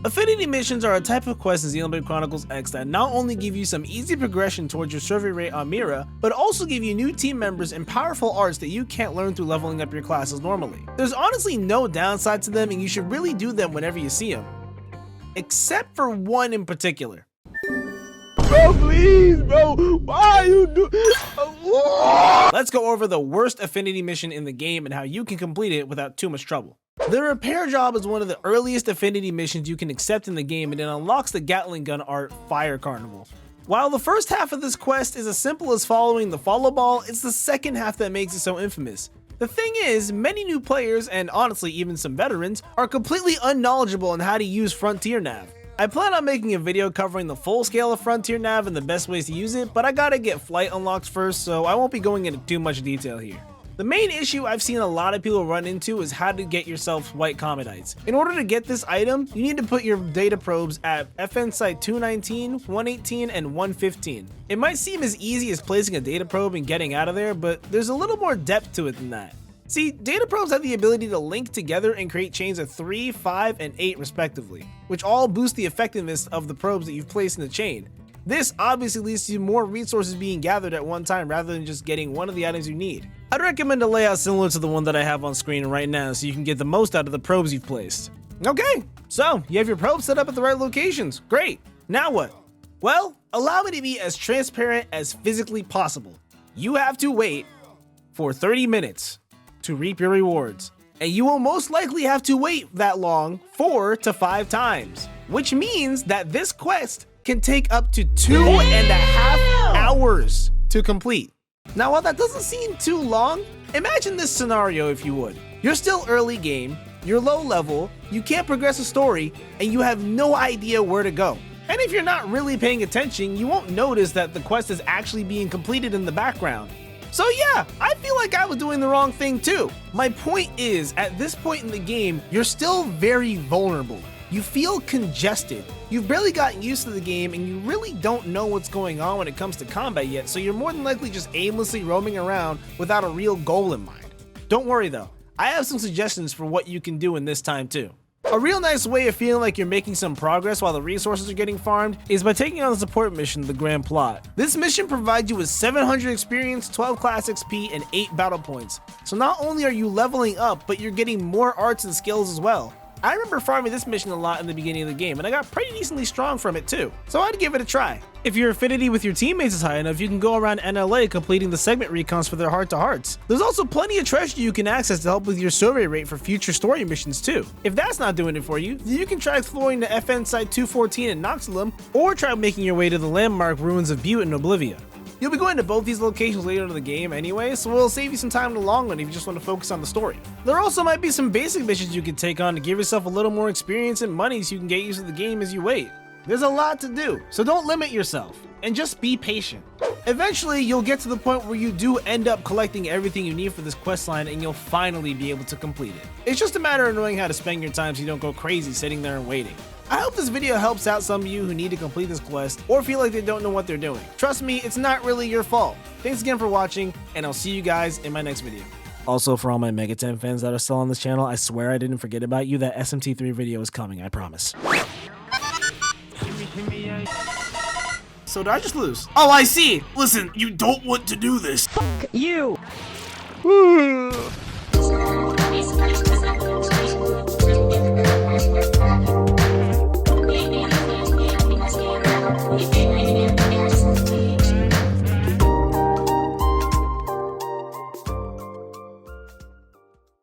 Affinity missions are a type of quest in Xenoblade Chronicles X that not only give you some easy progression towards your survey rate on Mira, but also give you new team members and powerful arts that you can't learn through leveling up your classes normally. There's honestly no downside to them, and you should really do them whenever you see them. Except for one in particular. Bro, please, bro, why you do? Let's go over the worst Affinity mission in the game and how you can complete it without too much trouble. The repair job is one of the earliest Affinity missions you can accept in the game, and it unlocks the Gatling gun art Fire Carnival. While the first half of this quest is as simple as following the follow ball, it's the second half that makes it so infamous. The thing is, many new players, and honestly even some veterans, are completely unknowledgeable on how to use Frontier Nav. I plan on making a video covering the full scale of Frontier Nav and the best ways to use it, but I gotta get flight unlocked first, so I won't be going into too much detail here. The main issue I've seen a lot of people run into is how to get yourself white cometites. In order to get this item, you need to put your data probes at FN Site 219, 118, and 115. It might seem as easy as placing a data probe and getting out of there, but there's a little more depth to it than that. See, data probes have the ability to link together and create chains of 3, 5, and 8 respectively, which all boost the effectiveness of the probes that you've placed in the chain. This obviously leads to more resources being gathered at one time rather than just getting one of the items you need. I'd recommend a layout similar to the one that I have on screen right now so you can get the most out of the probes you've placed. Okay, so you have your probes set up at the right locations. Great. Now what? Well, allow me to be as transparent as physically possible. You have to wait for 30 minutes to reap your rewards, and you will most likely have to wait that long 4 to 5 times, which means that this quest can take up to 2.5 hours to complete. Now, while that doesn't seem too long, imagine this scenario if you would. You're still early game, you're low level, you can't progress a story, and you have no idea where to go. And if you're not really paying attention, you won't notice that the quest is actually being completed in the background. So yeah, I feel like I was doing the wrong thing too. My point is, at this point in the game, you're still very vulnerable. You feel congested. You've barely gotten used to the game, and you really don't know what's going on when it comes to combat yet, so you're more than likely just aimlessly roaming around without a real goal in mind. Don't worry though, I have some suggestions for what you can do in this time too. A real nice way of feeling like you're making some progress while the resources are getting farmed is by taking on the support mission, the Grand Plot. This mission provides you with 700 experience, 12 class XP, and 8 battle points. So not only are you leveling up, but you're getting more arts and skills as well. I remember farming this mission a lot in the beginning of the game, and I got pretty decently strong from it too, so I'd give it a try. If your affinity with your teammates is high enough, you can go around NLA completing the segment recons for their heart-to-hearts. There's also plenty of treasure you can access to help with your survey rate for future story missions too. If that's not doing it for you, then you can try exploring the FN Site 214 in Noxilum, or try making your way to the landmark ruins of Butte in Oblivia. You'll be going to both these locations later in the game anyway, so it'll save you some time in the long run if you just want to focus on the story. There also might be some basic missions you can take on to give yourself a little more experience and money so you can get used to the game as you wait. There's a lot to do, so don't limit yourself, and just be patient. Eventually, you'll get to the point where you do end up collecting everything you need for this questline, and you'll finally be able to complete it. It's just a matter of knowing how to spend your time so you don't go crazy sitting there and waiting. I hope this video helps out some of you who need to complete this quest or feel like they don't know what they're doing. Trust me, it's not really your fault. Thanks again for watching, and I'll see you guys in my next video. Also, for all my Mega 10 fans that are still on this channel, I swear I didn't forget about you. That SMT3 video is coming, I promise. So did I just lose? Oh, I see. Listen, you don't want to do this. Fuck you.